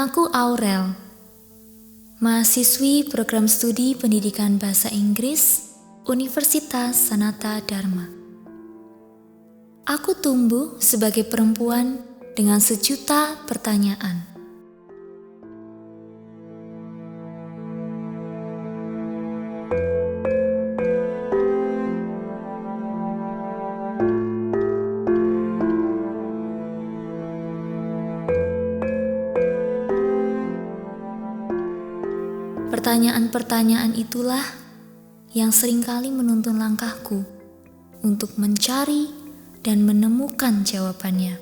Namaku Aurel, mahasiswi program studi pendidikan bahasa Inggris Universitas Sanata Dharma. Aku tumbuh sebagai perempuan dengan sejuta pertanyaan. Pertanyaan-pertanyaan itulah yang seringkali menuntun langkahku untuk mencari dan menemukan jawabannya.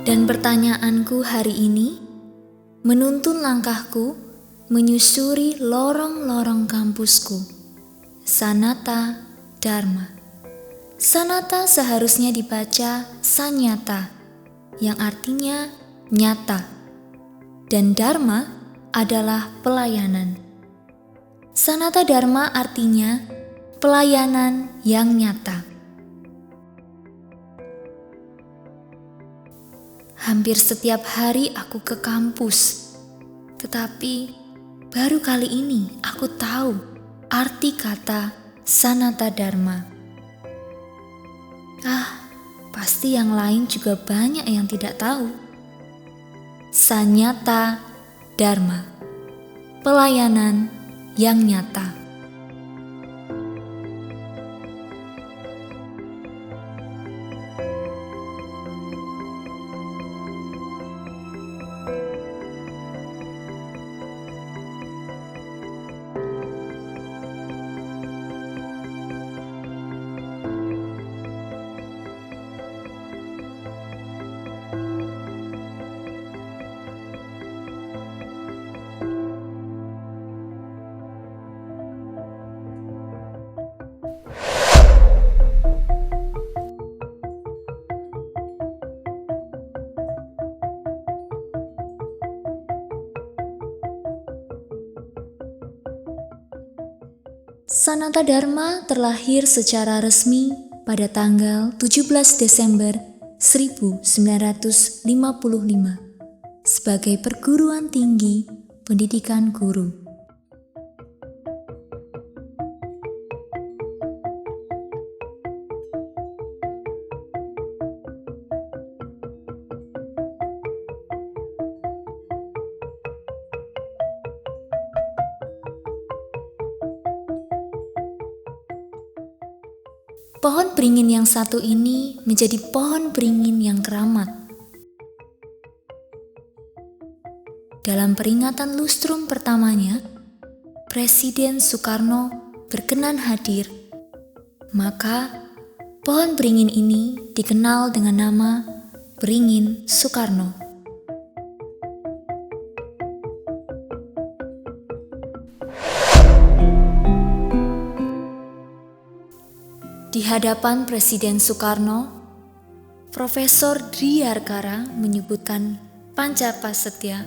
Dan pertanyaanku hari ini menuntun langkahku menyusuri lorong-lorong kampusku, Sanata Dharma. Sanata seharusnya dibaca sanyata, yang artinya nyata, dan Dharma adalah pelayanan. Sanata Dharma artinya pelayanan yang nyata. Hampir setiap hari aku ke kampus, tetapi baru kali ini aku tahu arti kata Sanata Dharma. Pasti yang lain juga banyak yang tidak tahu. Sanyata Dharma, pelayanan yang nyata. Sanata Dharma terlahir secara resmi pada tanggal 17 Desember 1955 sebagai perguruan tinggi pendidikan guru. Pohon beringin yang satu ini menjadi pohon beringin yang keramat. Dalam peringatan lustrum pertamanya, Presiden Soekarno berkenan hadir. Maka, pohon beringin ini dikenal dengan nama Beringin Soekarno. Di hadapan Presiden Soekarno, Profesor Driyarkara menyebutkan Pancapasetya,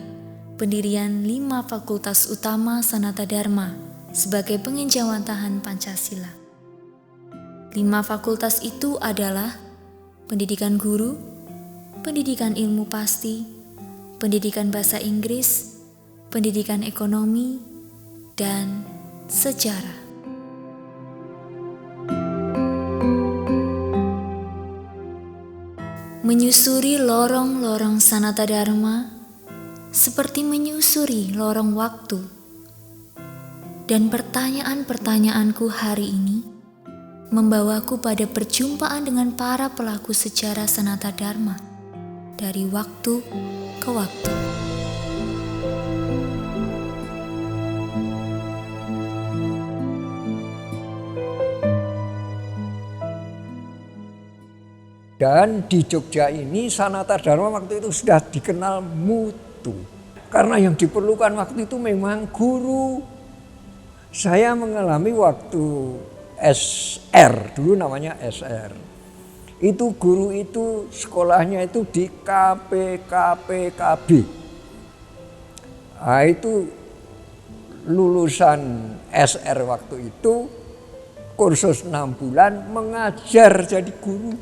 pendirian 5 fakultas utama Sanata Dharma sebagai penginjawantahan Pancasila. 5 fakultas itu adalah pendidikan guru, pendidikan ilmu pasti, pendidikan bahasa Inggris, pendidikan ekonomi, dan sejarah. Menyusuri lorong-lorong Sanata Dharma, seperti menyusuri lorong waktu. Dan pertanyaan-pertanyaanku hari ini membawaku pada perjumpaan dengan para pelaku sejarah Sanata Dharma dari waktu ke waktu. Dan di Jogja ini Sanata Dharma waktu itu sudah dikenal mutu. Karena yang diperlukan waktu itu memang guru. Saya mengalami waktu SR, dulu namanya SR. Itu guru itu sekolahnya itu di KPKPKB. Nah, itu lulusan SR waktu itu kursus 6 bulan mengajar jadi guru.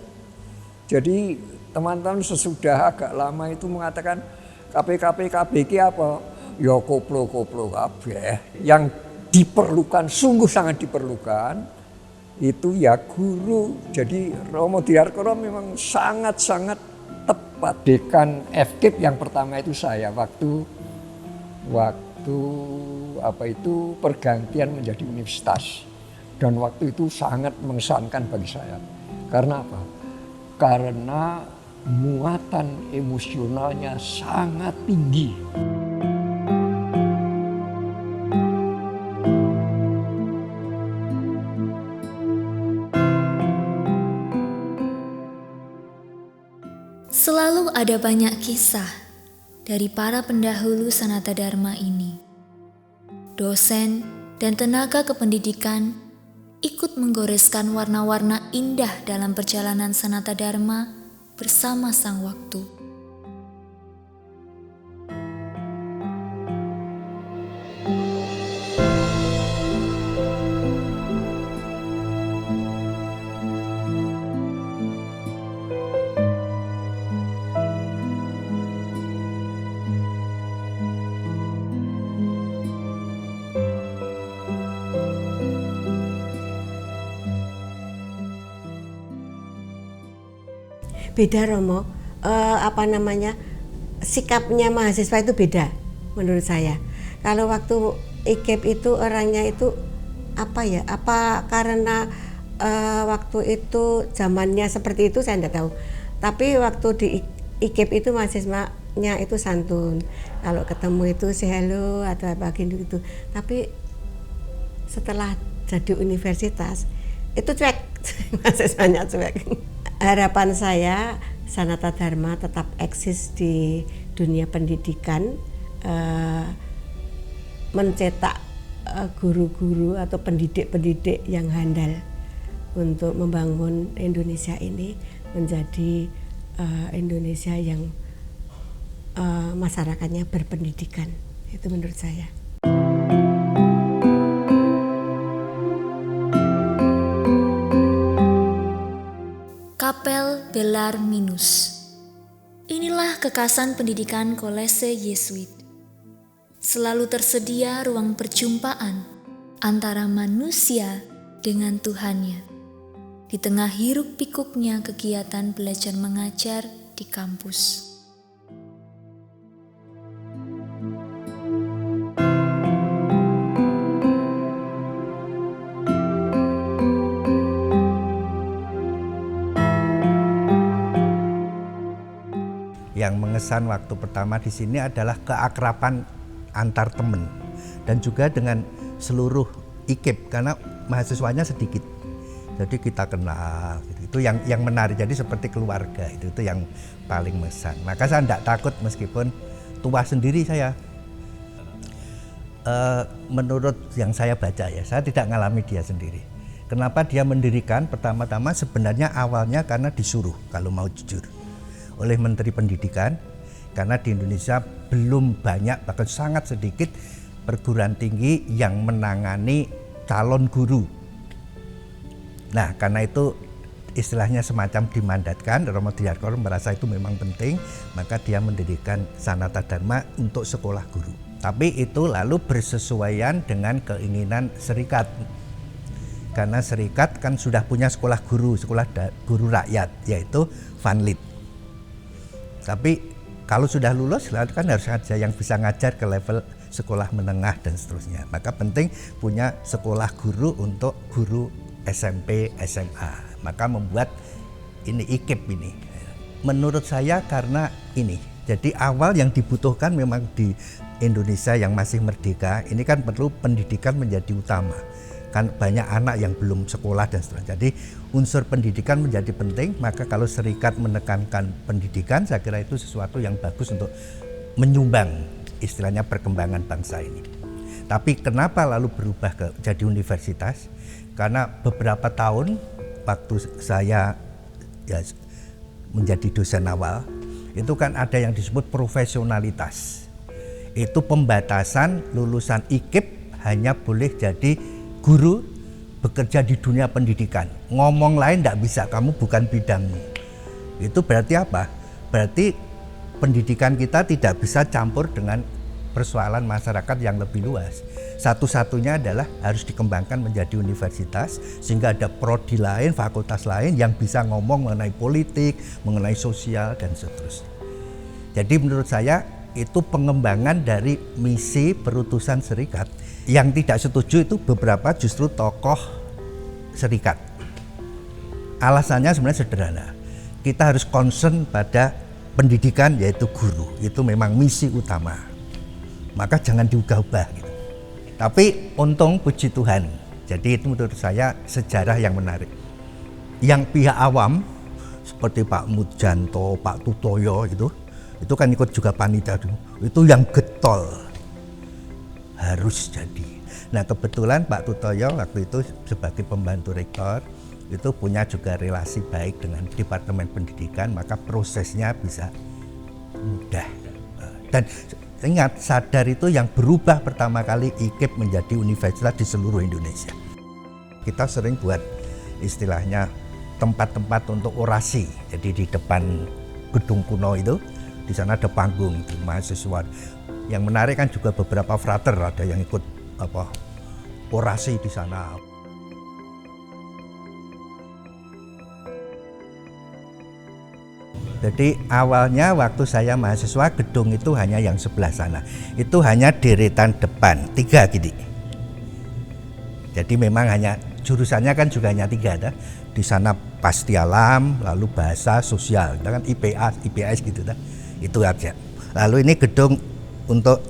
Jadi teman-teman sesudah agak lama itu mengatakan KPKPKB ini apa? Ya koplo-koplo kabeh. Yang diperlukan, sungguh sangat diperlukan itu ya guru. Jadi Romo Diarkoro memang sangat-sangat tepat. Dekan FKIP yang pertama itu saya waktu pergantian menjadi universitas. Dan waktu itu sangat mengesankan bagi saya. Karena apa? Karena muatan emosionalnya sangat tinggi. Selalu ada banyak kisah dari para pendahulu Sanata Dharma ini. Dosen dan tenaga kependidikan ikut menggoreskan warna-warna indah dalam perjalanan Sanata Dharma bersama sang waktu. Beda Romo, sikapnya mahasiswa itu beda menurut saya. Kalau waktu IKIP itu orangnya itu apa karena waktu itu zamannya seperti itu saya tidak tahu. Tapi waktu di IKIP itu mahasiswanya itu santun. Kalau ketemu itu say hello atau apa gitu. Tapi setelah jadi universitas itu cuek, mahasiswanya cuek. Harapan saya Sanata Dharma tetap eksis di dunia pendidikan, mencetak guru-guru atau pendidik-pendidik yang handal untuk membangun Indonesia ini menjadi Indonesia yang masyarakatnya berpendidikan. Itu menurut saya. Kapel Bellarminus. Inilah kekasan pendidikan Kolese Yesuit. Selalu tersedia ruang perjumpaan antara manusia dengan Tuhannya di tengah hiruk pikuknya kegiatan belajar mengajar di kampus. Yang mengesan waktu pertama di sini adalah keakraban antar teman dan juga dengan seluruh IKIP karena mahasiswanya sedikit. Jadi kita kenal, itu yang menarik. Jadi seperti keluarga itu yang paling mengesan. Maka saya tidak takut meskipun tua sendiri saya. Menurut yang saya baca ya, saya tidak ngalami dia sendiri. Kenapa dia mendirikan? Pertama-tama sebenarnya awalnya karena disuruh kalau mau jujur oleh Menteri Pendidikan, karena di Indonesia belum banyak, bahkan sangat sedikit perguruan tinggi yang menangani calon guru. Nah, karena itu istilahnya semacam dimandatkan, Romo Diarkoro merasa itu memang penting, maka dia mendirikan Sanata Dharma untuk sekolah guru. Tapi itu lalu bersesuaian dengan keinginan serikat. Karena serikat kan sudah punya sekolah guru rakyat, yaitu Vanlit. Tapi Kalau sudah lulus, lalu kan harus ada yang bisa ngajar ke level sekolah menengah dan seterusnya. Maka penting punya sekolah guru untuk guru SMP, SMA. Maka membuat ini IKIP ini. Menurut saya karena ini. Jadi awal yang dibutuhkan memang di Indonesia yang masih merdeka, ini kan perlu pendidikan menjadi utama. Kan banyak anak yang belum sekolah dan seterusnya. Jadi unsur pendidikan menjadi penting, maka kalau serikat menekankan pendidikan, saya kira itu sesuatu yang bagus untuk menyumbang istilahnya perkembangan bangsa ini. Tapi kenapa lalu berubah ke jadi universitas? Karena beberapa tahun waktu saya ya, menjadi dosen awal, itu kan ada yang disebut profesionalitas. Itu pembatasan lulusan IKIP hanya boleh jadi guru bekerja di dunia pendidikan. Ngomong lain tidak bisa, kamu bukan bidangmu. Itu berarti apa? Berarti pendidikan kita tidak bisa campur dengan persoalan masyarakat yang lebih luas. Satu-satunya adalah harus dikembangkan menjadi universitas sehingga ada prodi lain, fakultas lain yang bisa ngomong mengenai politik, mengenai sosial dan seterusnya. Jadi menurut saya itu pengembangan dari misi perutusan serikat. Yang tidak setuju itu beberapa justru tokoh serikat. Alasannya sebenarnya sederhana. Kita harus concern pada pendidikan yaitu guru. Itu memang misi utama. Maka jangan diubah-ubah gitu. Tapi untung puji Tuhan. Jadi itu menurut saya sejarah yang menarik. Yang pihak awam seperti Pak Mudjanto, Pak Tutoyo itu kan ikut juga panitia dulu. Itu yang getol. Harus jadi. Nah kebetulan Pak Tutoyo waktu itu sebagai pembantu rektor itu punya juga relasi baik dengan Departemen Pendidikan, maka prosesnya bisa mudah. Dan ingat, sadar itu yang berubah pertama kali IKIP menjadi universitas di seluruh Indonesia. Kita sering buat istilahnya tempat-tempat untuk orasi. Jadi di depan gedung kuno itu, di sana ada panggung itu mahasiswa. Yang menarik kan juga beberapa frater ada yang ikut orasi di sana. Jadi awalnya waktu saya mahasiswa gedung itu hanya yang sebelah sana. Itu hanya deretan depan, 3 gini. Jadi memang hanya jurusannya kan juga hanya 3 ada. Di sana pasti alam, lalu bahasa, sosial, kan IPA, IPS gitu dah. Itu aja. Lalu ini gedung untuk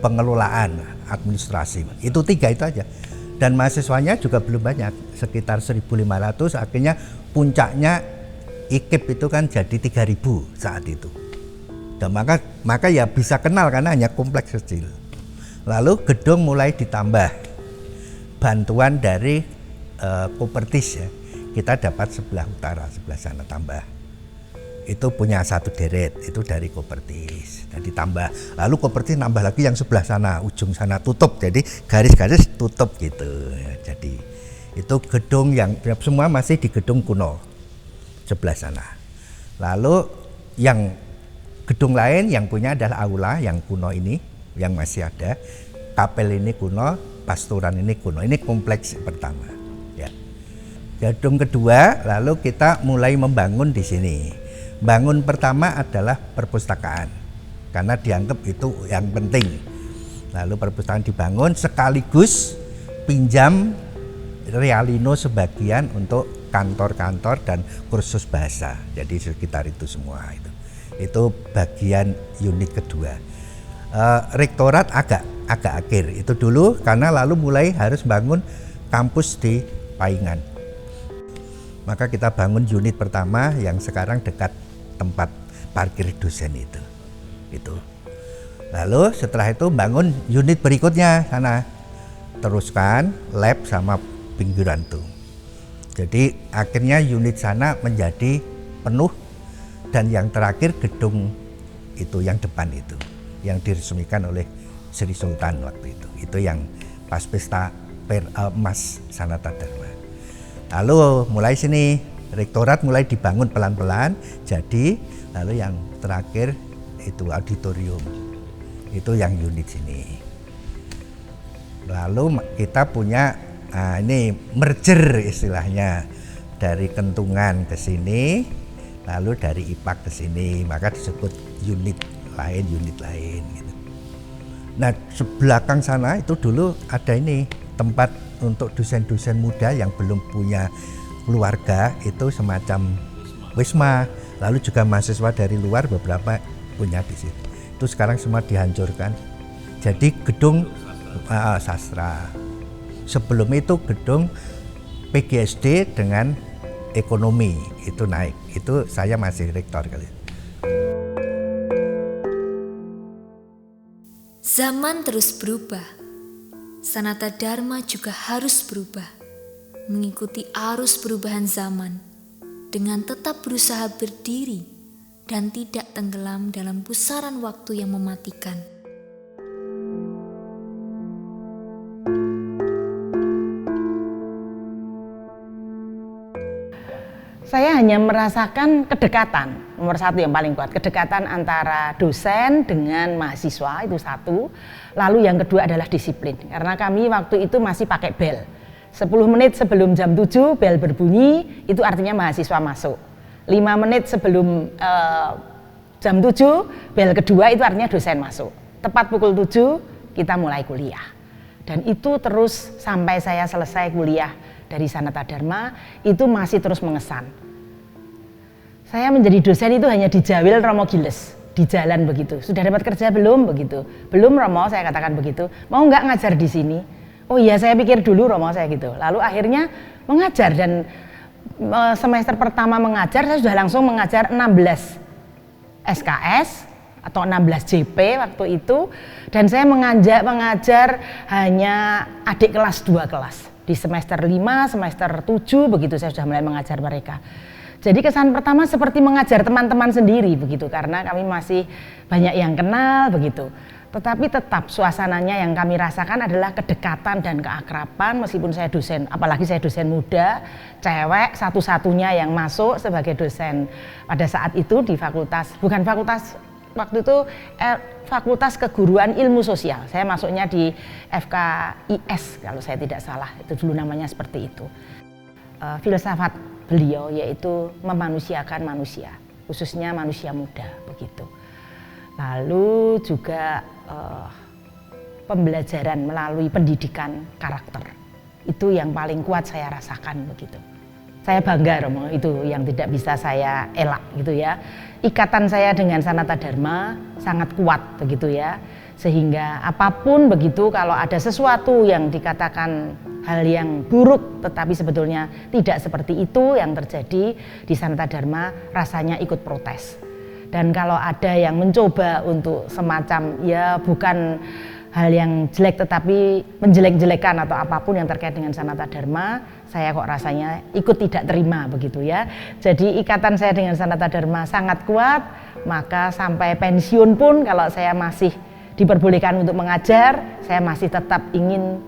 pengelolaan administrasi. Itu 3 itu aja. Dan mahasiswanya juga belum banyak, sekitar 1.500. Akhirnya puncaknya IKIP itu kan jadi 3.000 saat itu. Dan maka ya bisa kenal karena hanya kompleks kecil. Lalu gedung mulai ditambah. Bantuan dari Kopertis ya. Kita dapat sebelah utara, sebelah sana tambah. Itu punya 1 deret, itu dari Kopertis. Dan ditambah. Lalu Kopertis nambah lagi yang sebelah sana, ujung sana tutup. Jadi garis-garis tutup gitu. Jadi itu gedung yang semua masih di gedung kuno sebelah sana. Lalu yang gedung lain yang punya adalah aula yang kuno ini, yang masih ada. Kapel ini kuno, pastoran ini kuno. Ini kompleks pertama. Ya. Gedung kedua, lalu kita mulai membangun di sini. Bangun pertama adalah perpustakaan, karena dianggap itu yang penting. Lalu perpustakaan dibangun sekaligus pinjam Realino sebagian untuk kantor-kantor dan kursus bahasa. Jadi sekitar itu semua itu. Itu bagian unit kedua. Rektorat agak akhir itu dulu karena lalu mulai harus bangun kampus di Paingan. Maka kita bangun unit pertama yang sekarang dekat tempat parkir dosen itu. Lalu setelah itu bangun unit berikutnya sana. Teruskan lab sama pinggiran tuh. Jadi akhirnya unit sana menjadi penuh dan yang terakhir gedung itu yang depan itu yang diresmikan oleh Sri Sultan waktu itu. Itu yang pas pesta emas Sanata Dharma. Lalu mulai sini rektorat mulai dibangun pelan-pelan. Jadi lalu yang terakhir itu auditorium. Itu yang unit sini. Lalu kita punya ini merger istilahnya dari Kentungan ke sini. lalu dari IPAK ke sini, maka disebut unit lain gitu. Nah, sebelakang sana itu dulu ada ini tempat untuk dosen-dosen muda yang belum punya keluarga, itu semacam wisma. Lalu juga mahasiswa dari luar beberapa punya di situ. Itu sekarang semua dihancurkan. Jadi gedung sastra. Sebelum itu gedung PGSD dengan ekonomi itu naik. Itu saya masih rektor kali. Zaman terus berubah. Sanata Dharma juga harus berubah, mengikuti arus perubahan zaman, dengan tetap berusaha berdiri dan tidak tenggelam dalam pusaran waktu yang mematikan. Saya hanya merasakan kedekatan, nomor satu yang paling kuat, kedekatan antara dosen dengan mahasiswa, itu satu. Lalu yang kedua adalah disiplin, karena kami waktu itu masih pakai bel. 10 menit sebelum jam 7 bel berbunyi, itu artinya mahasiswa masuk. 5 menit sebelum jam 7 bel kedua, itu artinya dosen masuk. Tepat pukul 7 kita mulai kuliah. Dan itu terus sampai saya selesai kuliah dari Sanata Dharma, itu masih terus mengesan. Saya menjadi dosen itu hanya di Jawil Romo Giles, di jalan begitu. Sudah dapat kerja belum? Begitu. Belum Romo, saya katakan begitu. Mau nggak ngajar di sini? Oh iya, saya pikir dulu Romo, saya gitu. Lalu akhirnya mengajar, dan semester pertama mengajar saya sudah langsung mengajar 16 SKS atau 16 JP waktu itu, dan saya mengajar hanya adik kelas 2 kelas. Di semester 5, semester 7 begitu saya sudah mulai mengajar mereka. Jadi kesan pertama seperti mengajar teman-teman sendiri begitu, karena kami masih banyak yang kenal begitu. Tetapi tetap suasananya yang kami rasakan adalah kedekatan dan keakraban, meskipun saya dosen, apalagi saya dosen muda, cewek satu-satunya yang masuk sebagai dosen pada saat itu di fakultas, bukan fakultas waktu itu, Fakultas Keguruan Ilmu Sosial. Saya masuknya di FKIS kalau saya tidak salah, itu dulu namanya seperti itu. Filsafat beliau yaitu memanusiakan manusia, khususnya manusia muda begitu. Lalu juga pembelajaran melalui pendidikan karakter, itu yang paling kuat saya rasakan begitu. Saya bangga Romo, itu yang tidak bisa saya elak gitu ya. Ikatan saya dengan Sanata Dharma sangat kuat begitu ya. Sehingga apapun begitu, kalau ada sesuatu yang dikatakan hal yang buruk tetapi sebetulnya tidak seperti itu yang terjadi di Sanata Dharma, rasanya ikut protes. Dan kalau ada yang mencoba untuk semacam ya bukan hal yang jelek tetapi menjelek-jelekan atau apapun yang terkait dengan Sanata Dharma, saya kok rasanya ikut tidak terima begitu ya. Jadi ikatan saya dengan Sanata Dharma sangat kuat, maka sampai pensiun pun kalau saya masih diperbolehkan untuk mengajar, saya masih tetap ingin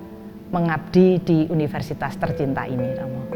mengabdi di universitas tercinta ini, Romo.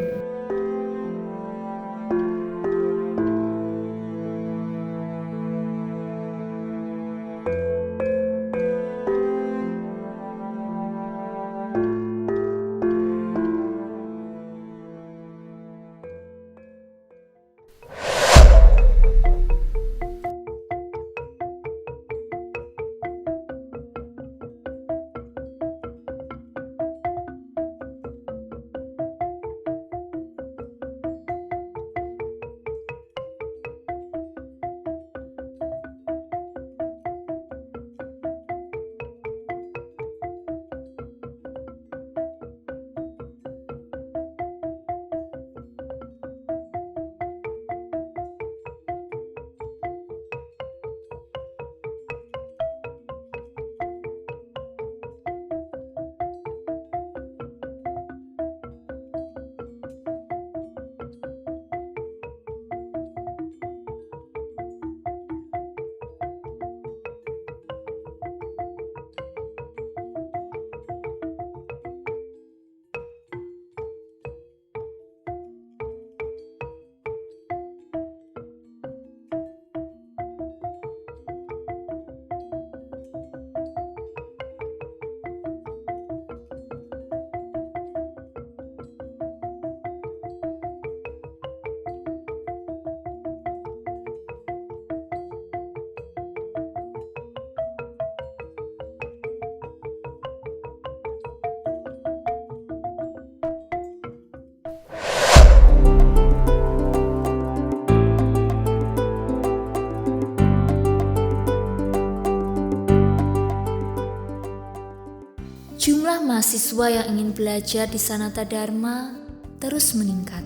mahasiswa yang ingin belajar di Sanata Dharma terus meningkat.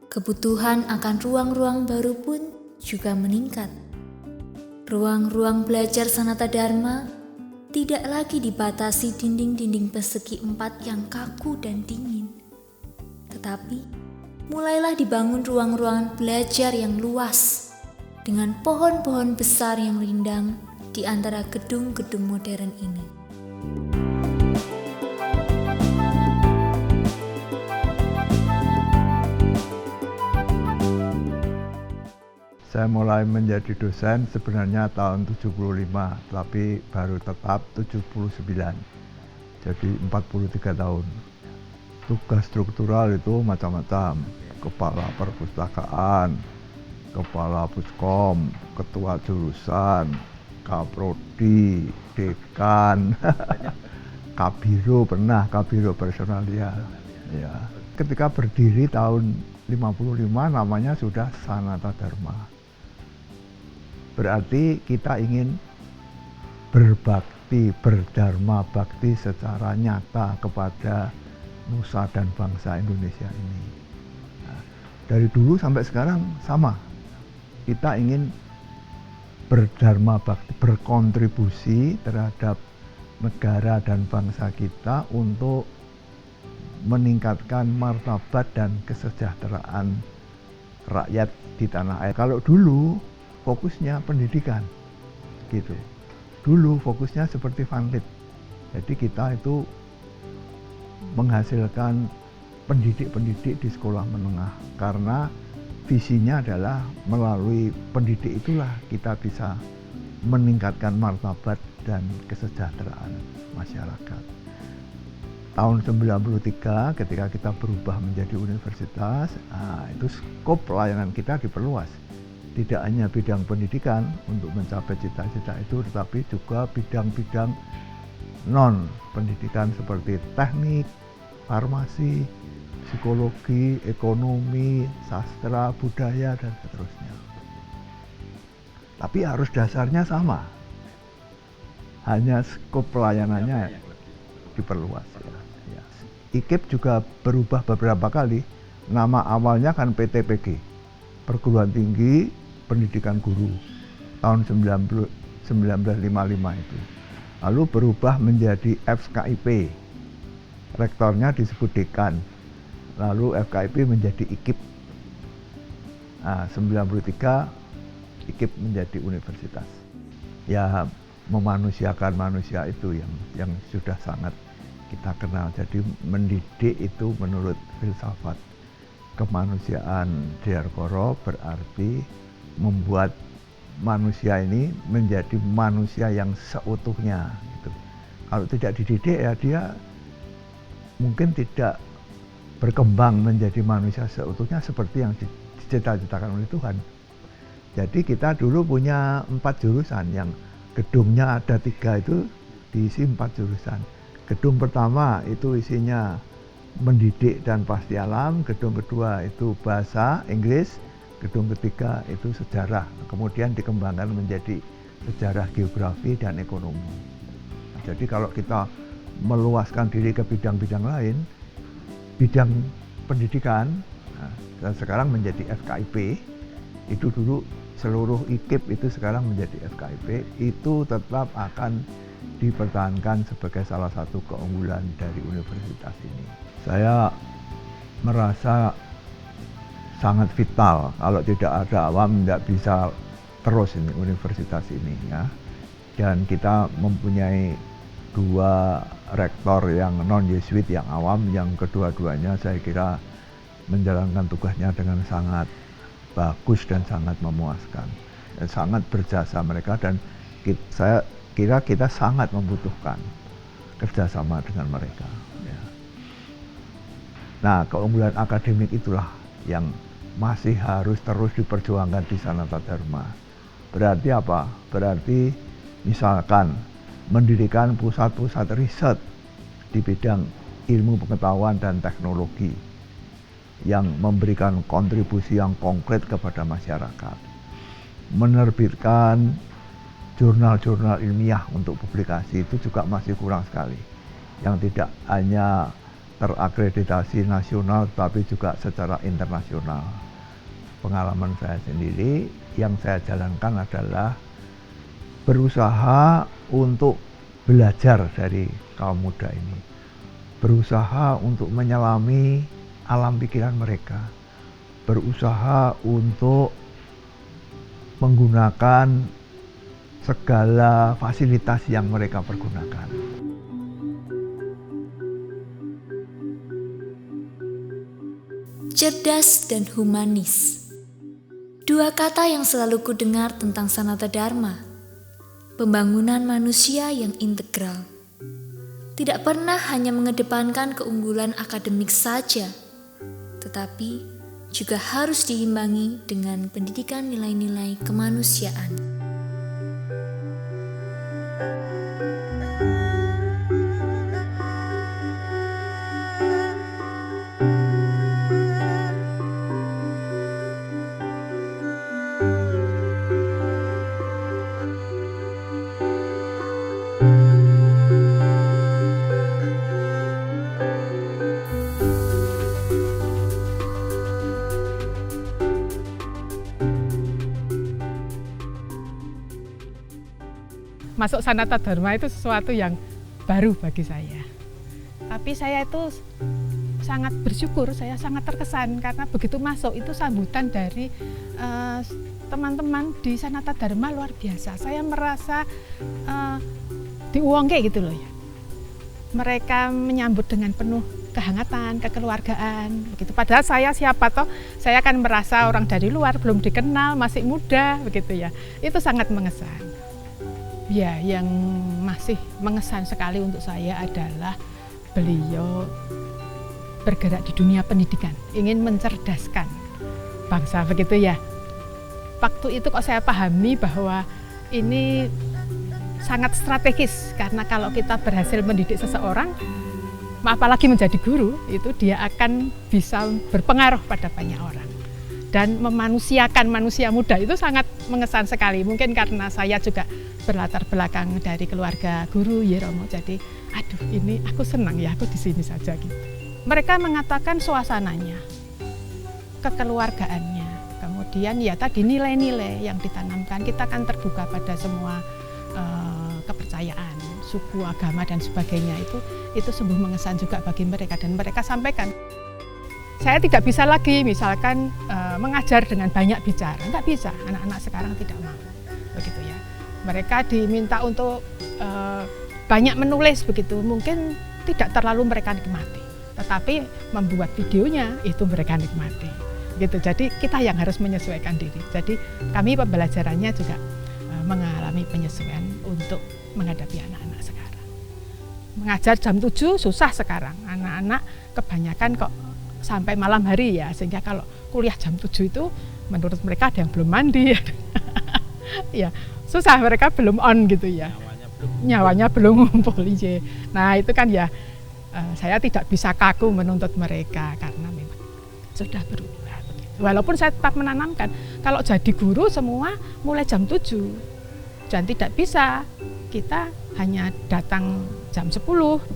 Kebutuhan akan ruang-ruang baru pun juga meningkat. Ruang-ruang belajar Sanata Dharma tidak lagi dibatasi dinding-dinding persegi 4 yang kaku dan dingin. Tetapi, mulailah dibangun ruang-ruangan belajar yang luas dengan pohon-pohon besar yang rindang di antara gedung-gedung modern ini. Saya mulai menjadi dosen sebenarnya tahun 75, tapi baru tetap 79. Jadi 43 tahun. Tugas struktural itu macam-macam. Kepala perpustakaan, kepala puskom, ketua jurusan, kaprodi, dekan, kabiro pernah, kabiro personalia. Ya. Ketika berdiri tahun 55 namanya sudah Sanata Dharma. Berarti kita ingin berbakti, berdharma bakti secara nyata kepada nusa dan bangsa Indonesia ini. Nah, dari dulu sampai sekarang sama. Kita ingin berdharma bakti, berkontribusi terhadap negara dan bangsa kita untuk meningkatkan martabat dan kesejahteraan rakyat di tanah air. Kalau dulu fokusnya pendidikan, gitu. Dulu fokusnya seperti Vanlit. Jadi kita itu menghasilkan pendidik-pendidik di sekolah menengah karena visinya adalah melalui pendidik itulah kita bisa meningkatkan martabat dan kesejahteraan masyarakat. Tahun 93 ketika kita berubah menjadi universitas, itu skop pelayanan kita diperluas. Tidak hanya bidang pendidikan untuk mencapai cita-cita itu, tetapi juga bidang-bidang non-pendidikan seperti teknik, farmasi, psikologi, ekonomi, sastra, budaya, dan seterusnya. Tapi harus dasarnya sama. Hanya skop pelayanannya diperluas. Ya. IKIP juga berubah beberapa kali. Nama awalnya kan PTPG, Perguruan Tinggi Pendidikan Guru, tahun 1955 itu. Lalu berubah menjadi FKIP, rektornya disebut dekan. Lalu FKIP menjadi IKIP. 93 IKIP menjadi universitas. Ya, memanusiakan manusia itu yang sudah sangat kita kenal. Jadi mendidik itu menurut filsafat kemanusiaan Dhyarkara berarti membuat manusia ini menjadi manusia yang seutuhnya gitu. Kalau tidak dididik ya dia mungkin tidak berkembang menjadi manusia seutuhnya seperti yang dicita-citakan oleh Tuhan. Jadi kita dulu punya 4 jurusan, yang gedungnya ada 3 itu diisi 4 jurusan. Gedung pertama itu isinya mendidik dan pasti alam, gedung kedua itu bahasa Inggris, gedung ketiga itu sejarah, kemudian dikembangkan menjadi sejarah, geografi, dan ekonomi. Nah, jadi kalau kita meluaskan diri ke bidang-bidang lain, bidang pendidikan, dan sekarang menjadi FKIP, itu dulu seluruh IKIP itu sekarang menjadi FKIP, itu tetap akan dipertahankan sebagai salah satu keunggulan dari universitas ini. Saya merasa sangat vital, kalau tidak ada awam tidak bisa terus ini universitas ini ya. Dan kita mempunyai 2 rektor yang non-Yesuit yang awam, yang kedua-duanya saya kira menjalankan tugasnya dengan sangat bagus dan sangat memuaskan. Dan sangat berjasa mereka, dan saya kira kita sangat membutuhkan kerjasama dengan mereka. Ya. Nah, keunggulan akademik itulah yang masih harus terus diperjuangkan di Sanata Dharma. Berarti apa? Berarti misalkan mendirikan pusat-pusat riset di bidang ilmu pengetahuan dan teknologi yang memberikan kontribusi yang konkret kepada masyarakat. Menerbitkan jurnal-jurnal ilmiah untuk publikasi itu juga masih kurang sekali. yang tidak hanya terakreditasi nasional tapi juga secara internasional. Pengalaman saya sendiri yang saya jalankan adalah berusaha untuk belajar dari kaum muda ini, berusaha untuk menyelami alam pikiran mereka, berusaha untuk menggunakan segala fasilitas yang mereka pergunakan. Cerdas dan humanis. Dua kata yang selalu kudengar tentang Sanata Dharma. Pembangunan manusia yang integral. Tidak pernah hanya mengedepankan keunggulan akademik saja, tetapi juga harus diimbangi dengan pendidikan nilai-nilai kemanusiaan. Masuk Sanata Dharma itu sesuatu yang baru bagi saya. Tapi saya itu sangat bersyukur, saya sangat terkesan karena begitu masuk itu sambutan dari teman-teman di Sanata Dharma luar biasa. Saya merasa diuangke gitu loh ya. Mereka menyambut dengan penuh kehangatan, kekeluargaan begitu. Padahal saya siapa toh? Saya kan merasa orang dari luar, belum dikenal, masih muda begitu ya. Itu sangat mengesan. Ya, yang masih mengesan sekali untuk saya adalah beliau bergerak di dunia pendidikan, ingin mencerdaskan bangsa begitu ya. Waktu itu kok saya pahami bahwa ini sangat strategis karena kalau kita berhasil mendidik seseorang, apalagi menjadi guru, itu dia akan bisa berpengaruh pada banyak orang. Dan memanusiakan manusia muda itu sangat mengesan sekali. Mungkin karena saya juga berlatar belakang dari keluarga guru Yeromo. Jadi, aduh ini aku senang ya, aku di sini saja gitu. Mereka mengatakan suasananya, kekeluargaannya, kemudian ya tadi nilai-nilai yang ditanamkan. Kita kan terbuka pada semua kepercayaan, suku, agama dan sebagainya itu sungguh mengesan juga bagi mereka dan mereka sampaikan. Saya tidak bisa lagi misalkan mengajar dengan banyak bicara, nggak bisa, anak-anak sekarang tidak mau, begitu ya. Mereka diminta untuk banyak menulis begitu, mungkin tidak terlalu mereka nikmati, tetapi membuat videonya itu mereka nikmati, gitu. Jadi kita yang harus menyesuaikan diri. Jadi kami pembelajarannya juga mengalami penyesuaian untuk menghadapi anak-anak sekarang. Mengajar jam 7 susah sekarang, anak-anak kebanyakan kok sampai malam hari ya, sehingga kalau kuliah jam 7 itu menurut mereka ada yang belum mandi ya susah, mereka belum on gitu ya, nyawanya belum ngumpul ya. Nah itu kan ya saya tidak bisa kaku menuntut mereka karena memang sudah berubah begitu. Walaupun saya tetap menanamkan kalau jadi guru semua mulai jam 7 dan tidak bisa kita hanya datang jam 10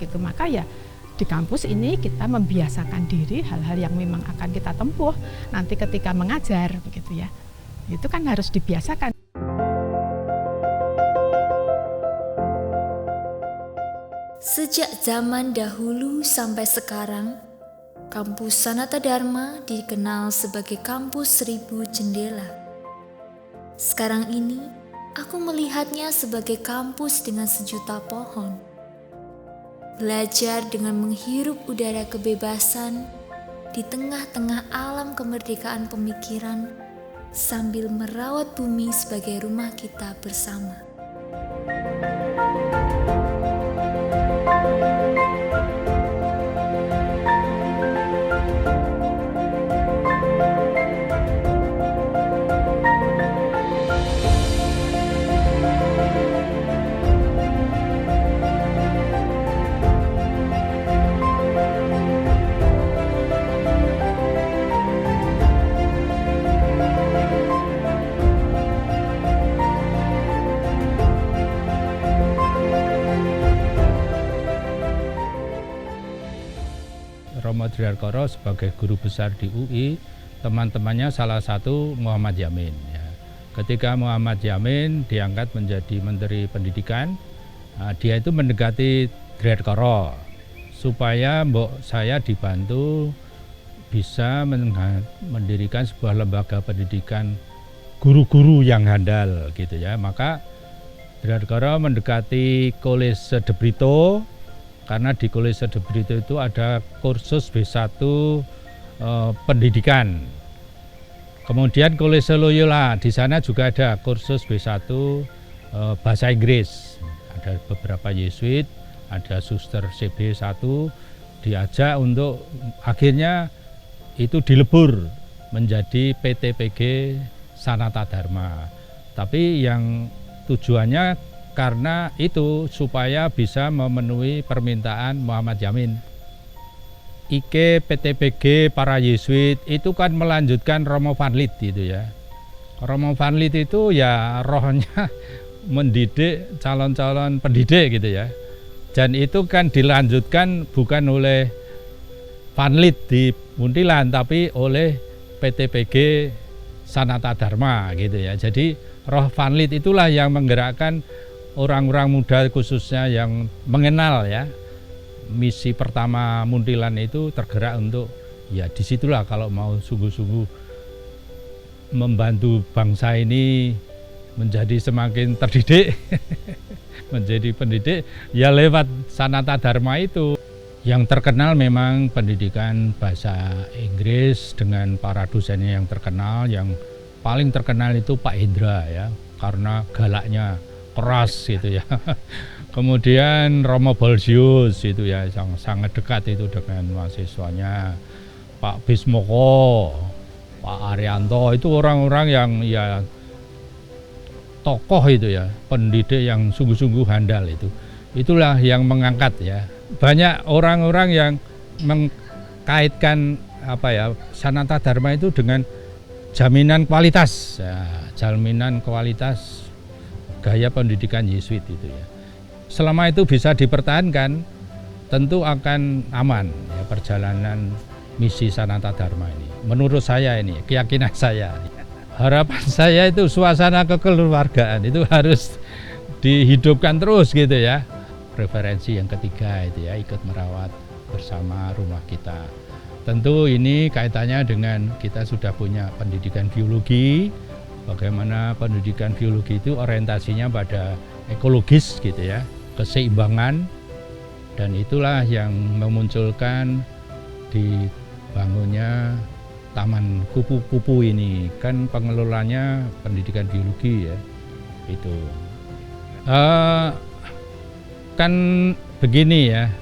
gitu, maka ya di kampus ini kita membiasakan diri hal-hal yang memang akan kita tempuh nanti ketika mengajar begitu ya. Itu kan harus dibiasakan. Sejak zaman dahulu sampai sekarang, kampus Sanata Dharma dikenal sebagai kampus 1000 jendela. Sekarang ini, aku melihatnya sebagai kampus dengan sejuta pohon. Belajar dengan menghirup udara kebebasan di tengah-tengah alam kemerdekaan pemikiran sambil merawat bumi sebagai rumah kita bersama. Romo Driharkara sebagai guru besar di UI, teman-temannya salah satu Muhammad Yamin. Ya. Ketika Muhammad Yamin diangkat menjadi Menteri Pendidikan, dia itu mendekati Driharkara supaya saya dibantu bisa mendirikan sebuah lembaga pendidikan guru-guru yang handal gitu ya. Maka Driharkara mendekati Kolese de Brito, karena di Kolese de Brito itu ada kursus B1 pendidikan. Kemudian Kolese Loyola, di sana juga ada kursus B1 bahasa Inggris. Ada beberapa Yesuit, ada suster CB1, diajak untuk akhirnya itu dilebur menjadi PTPG Sanata Dharma. Tapi yang tujuannya karena itu supaya bisa memenuhi permintaan Muhammad Yamin. IKE PTPG para Yesuit itu kan melanjutkan Romo Van Lith gitu ya. Romo Van Lith itu ya rohnya mendidik calon-calon pendidik gitu ya. Dan itu kan dilanjutkan bukan oleh Van Lith di Muntilan tapi oleh PTPG Sanata Dharma gitu ya. Jadi roh Van Lith itulah yang menggerakkan orang-orang muda khususnya yang mengenal ya misi pertama Muntilan itu tergerak untuk ya disitulah kalau mau sungguh-sungguh membantu bangsa ini menjadi semakin terdidik menjadi pendidik ya lewat Sanata Dharma itu. Yang terkenal memang pendidikan bahasa Inggris dengan para dosennya yang terkenal. Yang paling terkenal itu Pak Hendra ya, karena galaknya keras gitu ya. Kemudian Romo Bolsius itu ya yang sangat dekat itu dengan mahasiswanya. Pak Bismoko, Pak Arianto itu orang-orang yang ya tokoh itu ya, pendidik yang sungguh-sungguh handal itu. Itulah yang mengangkat ya. Banyak orang-orang yang mengkaitkan Sanata Dharma itu dengan jaminan kualitas, ya, jaminan kualitas gaya pendidikan Yesuit itu ya. Selama itu bisa dipertahankan, tentu akan aman ya, perjalanan misi Sanata Dharma ini. Menurut saya ini, keyakinan saya. Harapan saya itu suasana kekeluargaan itu harus dihidupkan terus gitu ya. Preferensi yang ketiga itu ya, ikut merawat bersama rumah kita. Tentu ini kaitannya dengan kita sudah punya pendidikan biologi. Bagaimana pendidikan biologi itu orientasinya pada ekologis gitu ya, keseimbangan. Dan itulah yang memunculkan dibangunnya Taman Kupu-Kupu ini. Kan pengelolanya pendidikan biologi ya, itu. Kan begini ya,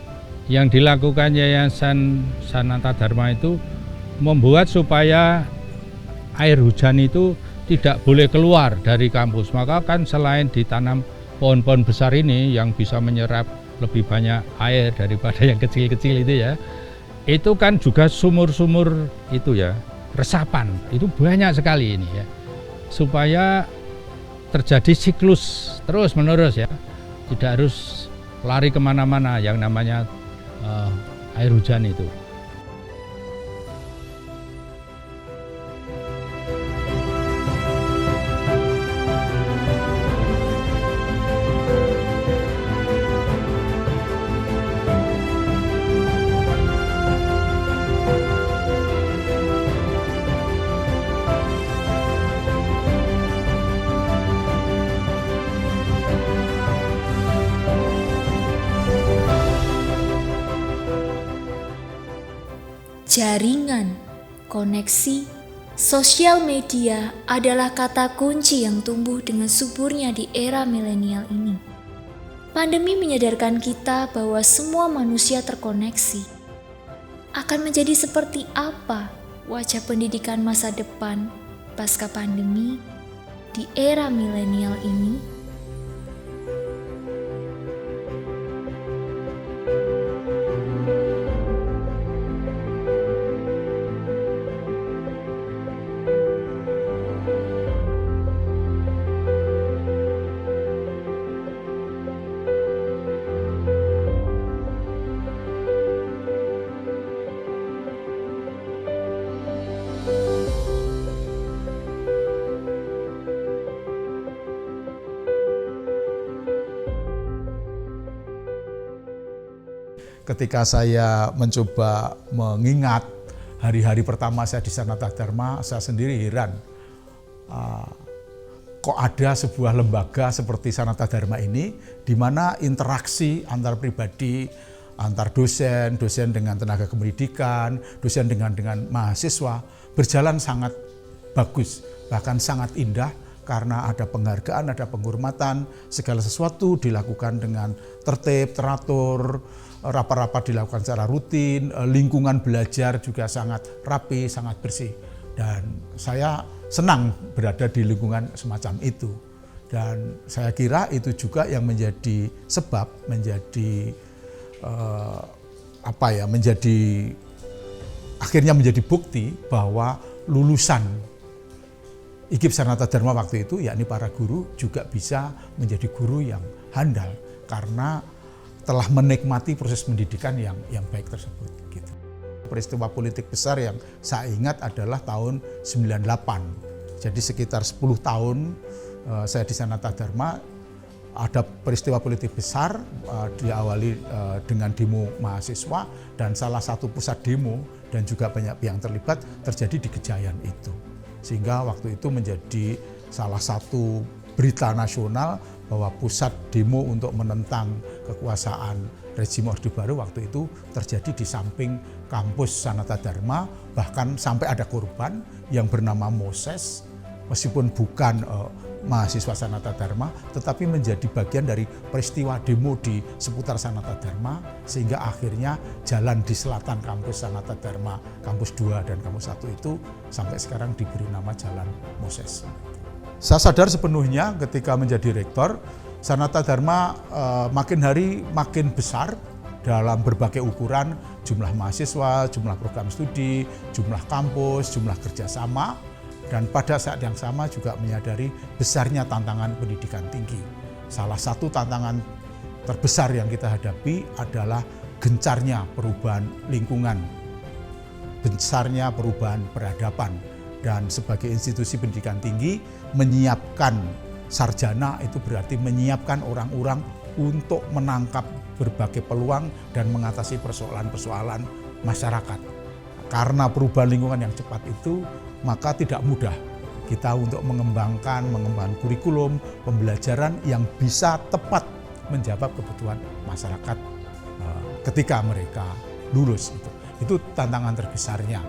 yang dilakukan Yayasan Sanata Dharma itu membuat supaya air hujan itu tidak boleh keluar dari kampus. Maka kan selain ditanam pohon-pohon besar ini yang bisa menyerap lebih banyak air daripada yang kecil-kecil itu ya, itu kan juga sumur-sumur itu ya, resapan itu banyak sekali ini ya, supaya terjadi siklus terus menerus ya, tidak harus lari kemana-mana yang namanya air hujan itu. Jaringan, koneksi, sosial media adalah kata kunci yang tumbuh dengan suburnya di era milenial ini. Pandemi menyadarkan kita bahwa semua manusia terkoneksi. Akan menjadi seperti apa wajah pendidikan masa depan pasca pandemi di era milenial ini? ketika saya mencoba mengingat hari-hari pertama saya di Sanata Dharma, saya sendiri heran. Kok ada sebuah lembaga seperti Sanata Dharma ini, di mana interaksi antar pribadi, antar dosen, dosen dengan tenaga kependidikan, dosen dengan mahasiswa berjalan sangat bagus, bahkan sangat indah karena ada penghargaan, ada penghormatan, segala sesuatu dilakukan dengan tertib, teratur, rapat-rapat dilakukan secara rutin, lingkungan belajar juga sangat rapi, sangat bersih. Dan saya senang berada di lingkungan semacam itu. Dan saya kira itu juga yang menjadi sebab, menjadi akhirnya menjadi bukti bahwa lulusan IKIP Sanata Dharma waktu itu, yakni para guru, juga bisa menjadi guru yang handal karena telah menikmati proses pendidikan yang baik tersebut. Gitu. Peristiwa politik besar yang saya ingat adalah tahun 98. Jadi sekitar 10 tahun saya di Sanata Dharma, ada peristiwa politik besar, diawali dengan demo mahasiswa, dan salah satu pusat demo dan juga banyak pihak terlibat terjadi di Gejayan itu. Sehingga waktu itu menjadi salah satu berita nasional bahwa pusat demo untuk menentang kekuasaan rezim Orde Baru waktu itu terjadi di samping kampus Sanata Dharma, bahkan sampai ada korban yang bernama Moses, meskipun bukan mahasiswa Sanata Dharma, tetapi menjadi bagian dari peristiwa demo di seputar Sanata Dharma, sehingga akhirnya jalan di selatan kampus Sanata Dharma, kampus 2 dan kampus 1 itu sampai sekarang diberi nama Jalan Moses. Saya sadar sepenuhnya ketika menjadi rektor, Sanata Dharma makin hari makin besar dalam berbagai ukuran, jumlah mahasiswa, jumlah program studi, jumlah kampus, jumlah kerjasama, dan pada saat yang sama juga menyadari besarnya tantangan pendidikan tinggi. Salah satu tantangan terbesar yang kita hadapi adalah gencarnya perubahan lingkungan, besarnya perubahan peradaban, dan sebagai institusi pendidikan tinggi menyiapkan sarjana itu berarti menyiapkan orang-orang untuk menangkap berbagai peluang dan mengatasi persoalan-persoalan masyarakat. Karena perubahan lingkungan yang cepat itu, maka tidak mudah kita untuk mengembangkan kurikulum, pembelajaran yang bisa tepat menjawab kebutuhan masyarakat ketika mereka lulus. Itu tantangan terbesarnya.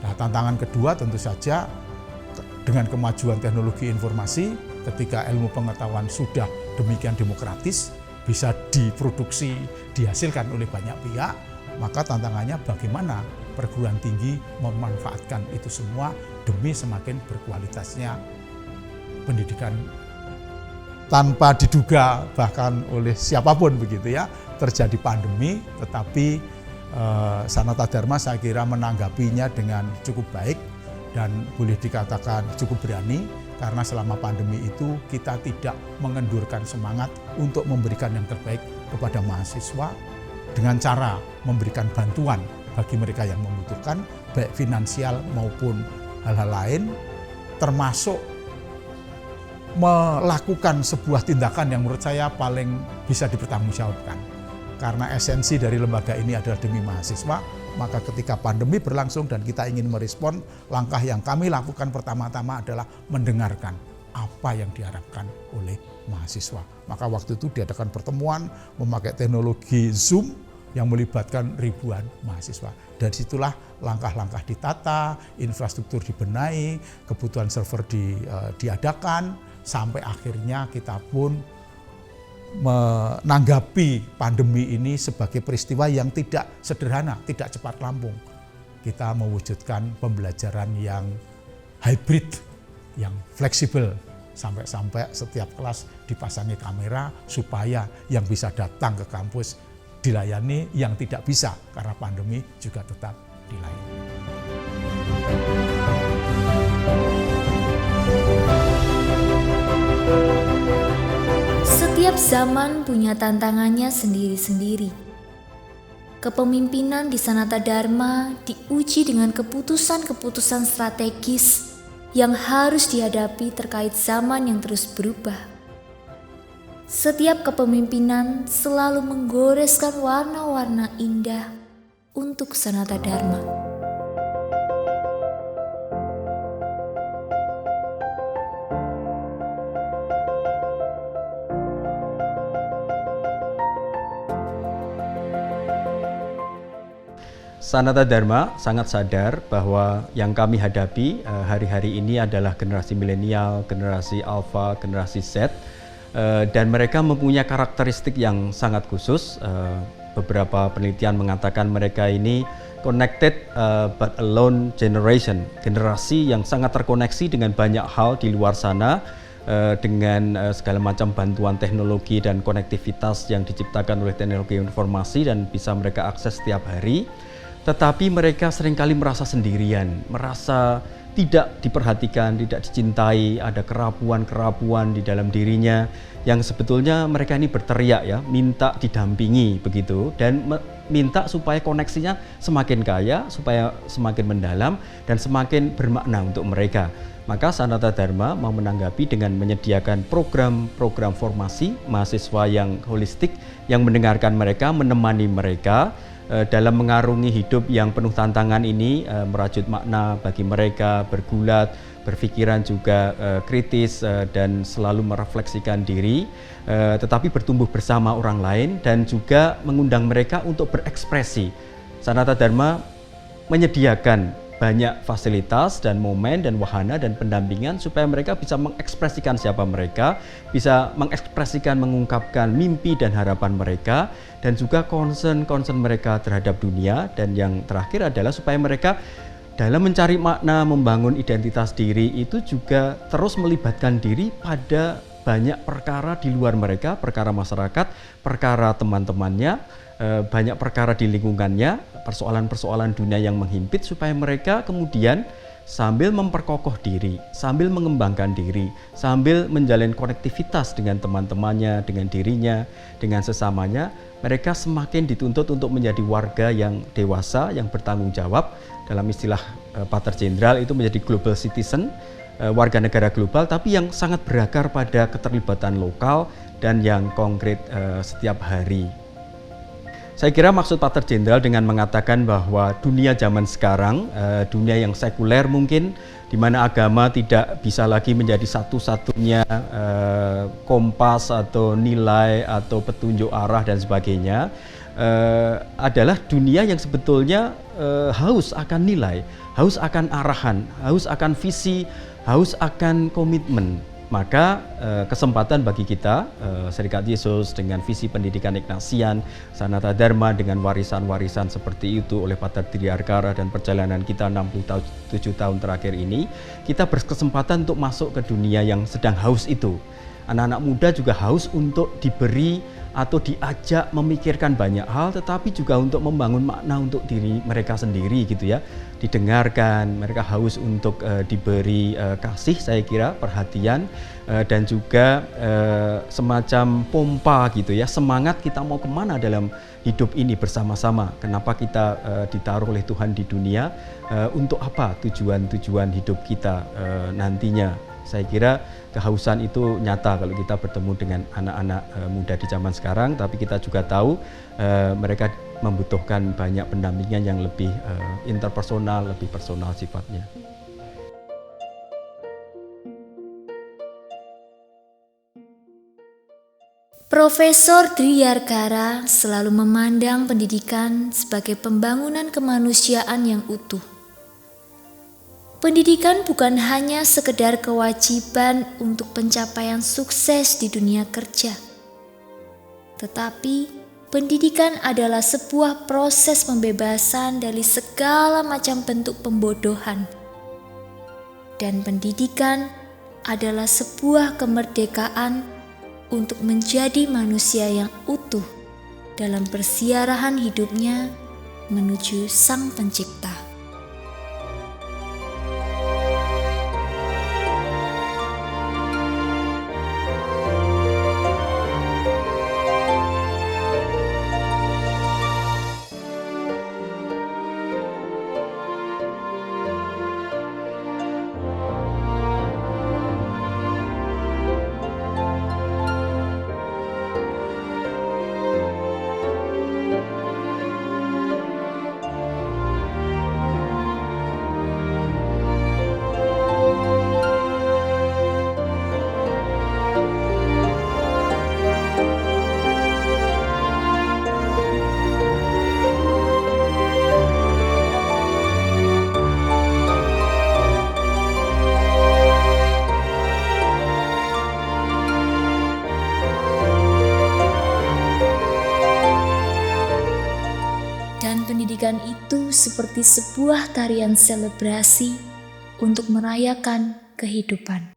Nah, tantangan kedua tentu saja dengan kemajuan teknologi informasi, ketika ilmu pengetahuan sudah demikian demokratis, bisa diproduksi, dihasilkan oleh banyak pihak, maka tantangannya bagaimana perguruan tinggi memanfaatkan itu semua demi semakin berkualitasnya pendidikan. Tanpa diduga bahkan oleh siapapun begitu ya, terjadi pandemi, tetapi Sanata Dharma saya kira menanggapinya dengan cukup baik dan boleh dikatakan cukup berani, karena selama pandemi itu kita tidak mengendurkan semangat untuk memberikan yang terbaik kepada mahasiswa dengan cara memberikan bantuan bagi mereka yang membutuhkan, baik finansial maupun hal-hal lain, termasuk melakukan sebuah tindakan yang menurut saya paling bisa dipertanggungjawabkan. Karena esensi dari lembaga ini adalah demi mahasiswa, maka ketika pandemi berlangsung dan kita ingin merespon, langkah yang kami lakukan pertama-tama adalah mendengarkan apa yang diharapkan oleh mahasiswa. Maka waktu itu diadakan pertemuan memakai teknologi Zoom yang melibatkan ribuan mahasiswa. Dari situlah langkah-langkah ditata, infrastruktur dibenahi, kebutuhan server diadakan, sampai akhirnya kita pun menanggapi pandemi ini sebagai peristiwa yang tidak sederhana, tidak cepat rampung. Kita mewujudkan pembelajaran yang hybrid, yang fleksibel, sampai setiap kelas dipasangi kamera supaya yang bisa datang ke kampus dilayani, yang tidak bisa karena pandemi juga tetap dilayani. Setiap zaman punya tantangannya sendiri-sendiri. Kepemimpinan di Sanata Dharma diuji dengan keputusan-keputusan strategis yang harus dihadapi terkait zaman yang terus berubah. setiap kepemimpinan selalu menggoreskan warna-warna indah untuk Sanata Dharma. Sanata Dharma sangat sadar bahwa yang kami hadapi hari-hari ini adalah generasi milenial, generasi alpha, generasi Z, dan mereka mempunyai karakteristik yang sangat khusus. Beberapa penelitian mengatakan mereka ini connected but alone generation, generasi yang sangat terkoneksi dengan banyak hal di luar sana, dengan segala macam bantuan teknologi dan konektivitas yang diciptakan oleh teknologi informasi dan bisa mereka akses setiap hari. Tetapi mereka seringkali merasa sendirian, merasa tidak diperhatikan, tidak dicintai, ada kerapuan-kerapuan di dalam dirinya yang sebetulnya mereka ini berteriak ya, minta didampingi begitu, dan minta supaya koneksinya semakin kaya, supaya semakin mendalam dan semakin bermakna untuk mereka. Maka Sanata Dharma mau menanggapi dengan menyediakan program-program formasi mahasiswa yang holistik yang mendengarkan mereka, menemani mereka dalam mengarungi hidup yang penuh tantangan ini, merajut makna bagi mereka, bergulat, berpikiran juga kritis dan selalu merefleksikan diri, tetapi bertumbuh bersama orang lain dan juga mengundang mereka untuk berekspresi. Sanata Dharma menyediakan banyak fasilitas dan momen dan wahana dan pendampingan supaya mereka bisa mengekspresikan siapa mereka, bisa mengekspresikan, mengungkapkan mimpi dan harapan mereka, dan juga concern mereka terhadap dunia. Dan yang terakhir adalah supaya mereka dalam mencari makna, membangun identitas diri itu juga terus melibatkan diri pada banyak perkara di luar mereka, perkara masyarakat, perkara teman-temannya, banyak perkara di lingkungannya, persoalan-persoalan dunia yang menghimpit, supaya mereka kemudian sambil memperkokoh diri, sambil mengembangkan diri, sambil menjalin konektivitas dengan teman-temannya, dengan dirinya, dengan sesamanya, mereka semakin dituntut untuk menjadi warga yang dewasa, yang bertanggung jawab. Dalam istilah Pater Jenderal itu menjadi global citizen, warga negara global, tapi yang sangat berakar pada keterlibatan lokal dan yang konkret setiap hari. Saya kira maksud Pater Jenderal dengan mengatakan bahwa dunia zaman sekarang, dunia yang sekuler mungkin, di mana agama tidak bisa lagi menjadi satu-satunya kompas atau nilai atau petunjuk arah dan sebagainya, adalah dunia yang sebetulnya haus akan nilai, haus akan arahan, haus akan visi, haus akan komitmen. Maka kesempatan bagi kita, Serikat Yesus dengan visi pendidikan Ignatian, Sanata Dharma dengan warisan-warisan seperti itu oleh Pater Triarkara dan perjalanan kita 67 tahun terakhir ini, kita berkesempatan untuk masuk ke dunia yang sedang haus itu. Anak-anak muda juga haus untuk diberi atau diajak memikirkan banyak hal, tetapi juga untuk membangun makna untuk diri mereka sendiri gitu ya. Didengarkan, mereka haus untuk diberi kasih, saya kira, perhatian, dan juga semacam pompa gitu ya, semangat kita mau kemana dalam hidup ini bersama-sama. Kenapa kita ditaruh oleh Tuhan di dunia, untuk apa tujuan-tujuan hidup kita nantinya. Saya kira kehausan itu nyata kalau kita bertemu dengan anak-anak muda di zaman sekarang, tapi kita juga tahu mereka membutuhkan banyak pendampingan yang lebih interpersonal, lebih personal sifatnya. Profesor Triarkara selalu memandang pendidikan sebagai pembangunan kemanusiaan yang utuh. Pendidikan bukan hanya sekedar kewajiban untuk pencapaian sukses di dunia kerja, tetapi pendidikan adalah sebuah proses pembebasan dari segala macam bentuk pembodohan. Dan pendidikan adalah sebuah kemerdekaan untuk menjadi manusia yang utuh dalam persiarahan hidupnya menuju Sang Pencipta. sebuah tarian selebrasi untuk merayakan kehidupan.